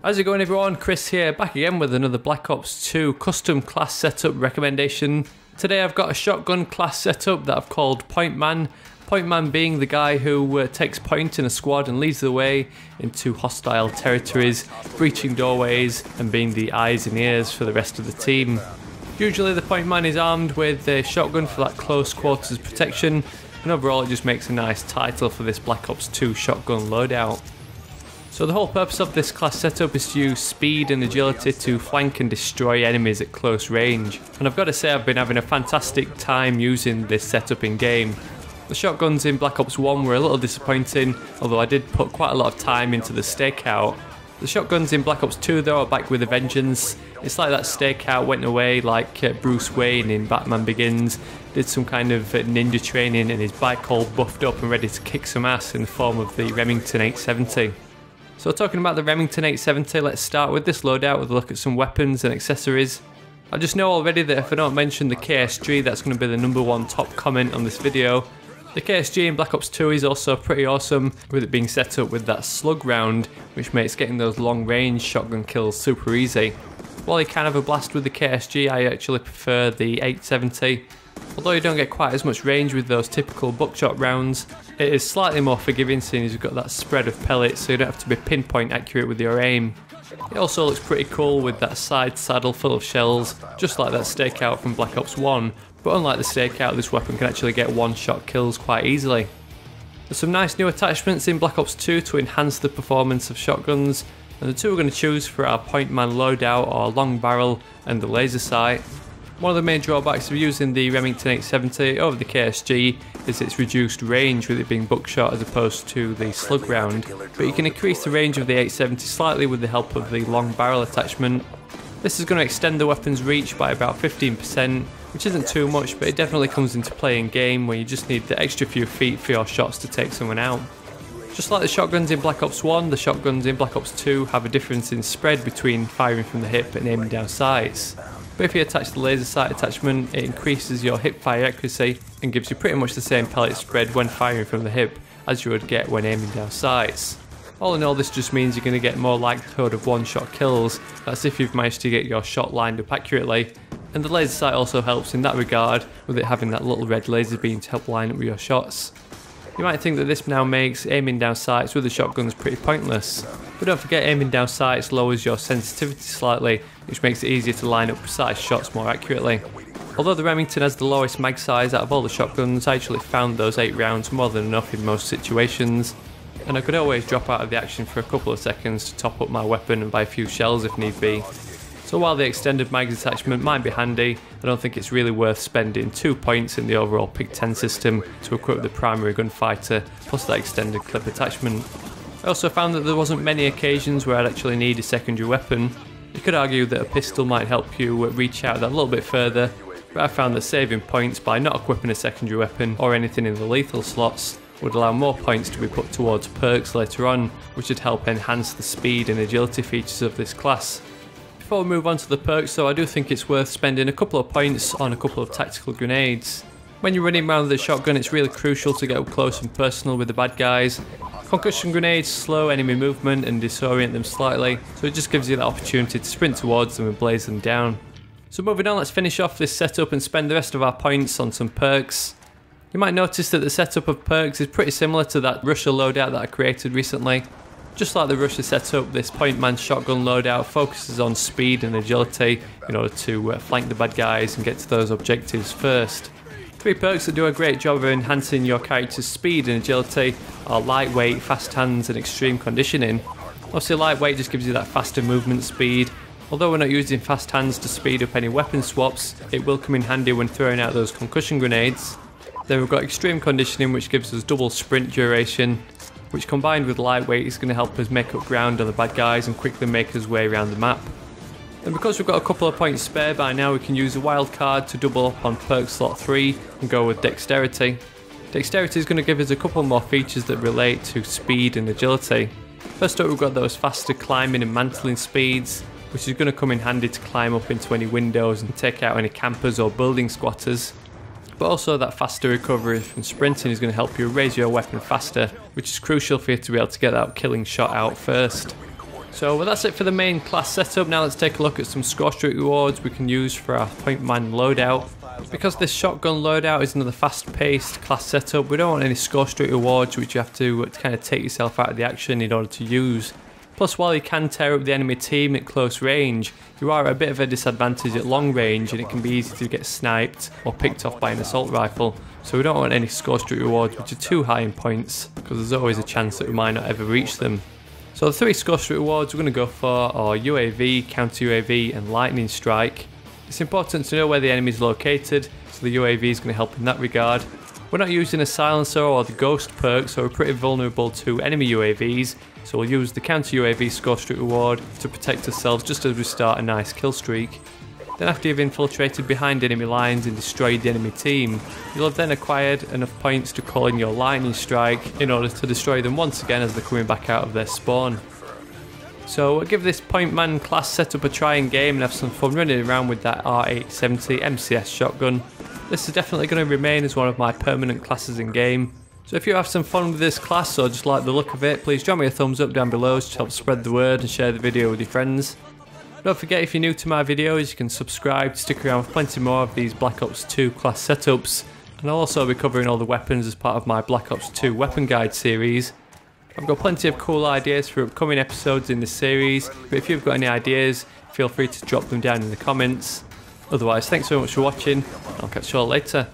How's it going everyone? Chris here, back again with another Black Ops 2 custom class setup recommendation. Today I've got a shotgun class setup that I've called Point Man. Point Man being the guy who takes point in a squad and leads the way into hostile territories, breaching doorways and being the eyes and ears for the rest of the team. Usually the Point Man is armed with a shotgun for that close quarters protection, and overall it just makes a nice title for this Black Ops 2 shotgun loadout. So the whole purpose of this class setup is to use speed and agility to flank and destroy enemies at close range. And I've got to say I've been having a fantastic time using this setup in game. The shotguns in Black Ops 1 were a little disappointing, although I did put quite a lot of time into the stakeout. The shotguns in Black Ops 2 though are back with a vengeance. It's like that stakeout went away like Bruce Wayne in Batman Begins, did some kind of ninja training and his bike all buffed up and ready to kick some ass in the form of the Remington 870. So talking about the Remington 870, let's start with this loadout with a look at some weapons and accessories. I just know already that if I don't mention the KSG, that's going to be the #1 top comment on this video. The KSG in Black Ops 2 is also pretty awesome, with it being set up with that slug round, which makes getting those long range shotgun kills super easy. While you can have a blast with the KSG, I actually prefer the 870. Although you don't get quite as much range with those typical buckshot rounds, it is slightly more forgiving seeing as you've got that spread of pellets, so you don't have to be pinpoint accurate with your aim. It also looks pretty cool with that side saddle full of shells, just like that stakeout from Black Ops 1, but unlike the stakeout, this weapon can actually get one-shot kills quite easily. There's some nice new attachments in Black Ops 2 to enhance the performance of shotguns, and the two we're going to choose for our Point Man loadout are long barrel and the laser sight. One of the main drawbacks of using the Remington 870 over the KSG is its reduced range, with it being buckshot as opposed to the slug round, but you can increase the range of the 870 slightly with the help of the long barrel attachment. This is going to extend the weapon's reach by about 15%, which isn't too much, but it definitely comes into play in game where you just need the extra few feet for your shots to take someone out. Just like the shotguns in Black Ops 1, the shotguns in Black Ops 2 have a difference in spread between firing from the hip and aiming down sights. But if you attach the laser sight attachment, it increases your hip fire accuracy and gives you pretty much the same pellet spread when firing from the hip as you would get when aiming down sights. All in all, this just means you're going to get more likelihood of one-shot kills, that's if you've managed to get your shot lined up accurately, and the laser sight also helps in that regard, with it having that little red laser beam to help line up with your shots. You might think that this now makes aiming down sights with the shotguns pretty pointless, but don't forget aiming down sights lowers your sensitivity slightly, which makes it easier to line up precise shots more accurately. Although the Remington has the lowest mag size out of all the shotguns, I actually found those 8 rounds more than enough in most situations, and I could always drop out of the action for a couple of seconds to top up my weapon and buy a few shells if need be. So while the extended mags attachment might be handy, I don't think it's really worth spending 2 points in the overall PIC-10 system to equip the primary gunfighter plus that extended clip attachment. I also found that there wasn't many occasions where I'd actually need a secondary weapon. You could argue that a pistol might help you reach out that a little bit further, but I found that saving points by not equipping a secondary weapon or anything in the lethal slots would allow more points to be put towards perks later on, which would help enhance the speed and agility features of this class. Before we move on to the perks though, I do think it's worth spending a couple of points on a couple of tactical grenades. When you're running around with a shotgun, it's really crucial to get up close and personal with the bad guys. Concussion grenades slow enemy movement and disorient them slightly, so it just gives you that opportunity to sprint towards them and blaze them down. So moving on, let's finish off this setup and spend the rest of our points on some perks. You might notice that the setup of perks is pretty similar to that Russia loadout that I created recently. Just like the Russia setup, this Point Man shotgun loadout focuses on speed and agility in order to flank the bad guys and get to those objectives first. 3 perks that do a great job of enhancing your character's speed and agility are lightweight, fast hands and extreme conditioning. Obviously lightweight just gives you that faster movement speed. Although we're not using fast hands to speed up any weapon swaps, it will come in handy when throwing out those concussion grenades. Then we've got extreme conditioning, which gives us double sprint duration, which combined with lightweight is going to help us make up ground on the bad guys and quickly make us way around the map. And because we've got a couple of points spare by now, we can use a wild card to double up on perk slot 3 and go with Dexterity. Dexterity is going to give us a couple more features that relate to speed and agility. First up, we've got those faster climbing and mantling speeds, which is going to come in handy to climb up into any windows and take out any campers or building squatters. But also that faster recovery from sprinting is going to help you raise your weapon faster, which is crucial for you to be able to get that killing shot out first. So well, that's it for the main class setup. Now let's take a look at some score streak rewards we can use for our point man loadout. Because this shotgun loadout is another fast-paced class setup, we don't want any score streak rewards which you have to kind of take yourself out of the action in order to use. Plus, while you can tear up the enemy team at close range, you are at a bit of a disadvantage at long range, and it can be easy to get sniped or picked off by an assault rifle. So we don't want any score streak rewards which are too high in points, because there's always a chance that we might not ever reach them. So the 3 score streak rewards we're going to go for are UAV, counter UAV and lightning strike. It's important to know where the enemy is located, so the UAV is going to help in that regard. We're not using a silencer or the ghost perk, so we're pretty vulnerable to enemy UAVs, so we'll use the counter UAV score streak reward to protect ourselves just as we start a nice kill streak. Then after you've infiltrated behind enemy lines and destroyed the enemy team, you'll have then acquired enough points to call in your lightning strike in order to destroy them once again as they're coming back out of their spawn. So we'll give this point man class setup a try in game and have some fun running around with that R870 MCS shotgun. This is definitely going to remain as one of my permanent classes in game. So if you have some fun with this class or just like the look of it, please drop me a thumbs up down below to help spread the word and share the video with your friends. Don't forget, if you're new to my videos, you can subscribe to stick around for plenty more of these Black Ops 2 class setups, and I'll also be covering all the weapons as part of my Black Ops 2 weapon guide series. I've got plenty of cool ideas for upcoming episodes in this series, but if you've got any ideas, feel free to drop them down in the comments. Otherwise, thanks so much for watching, and I'll catch you all later.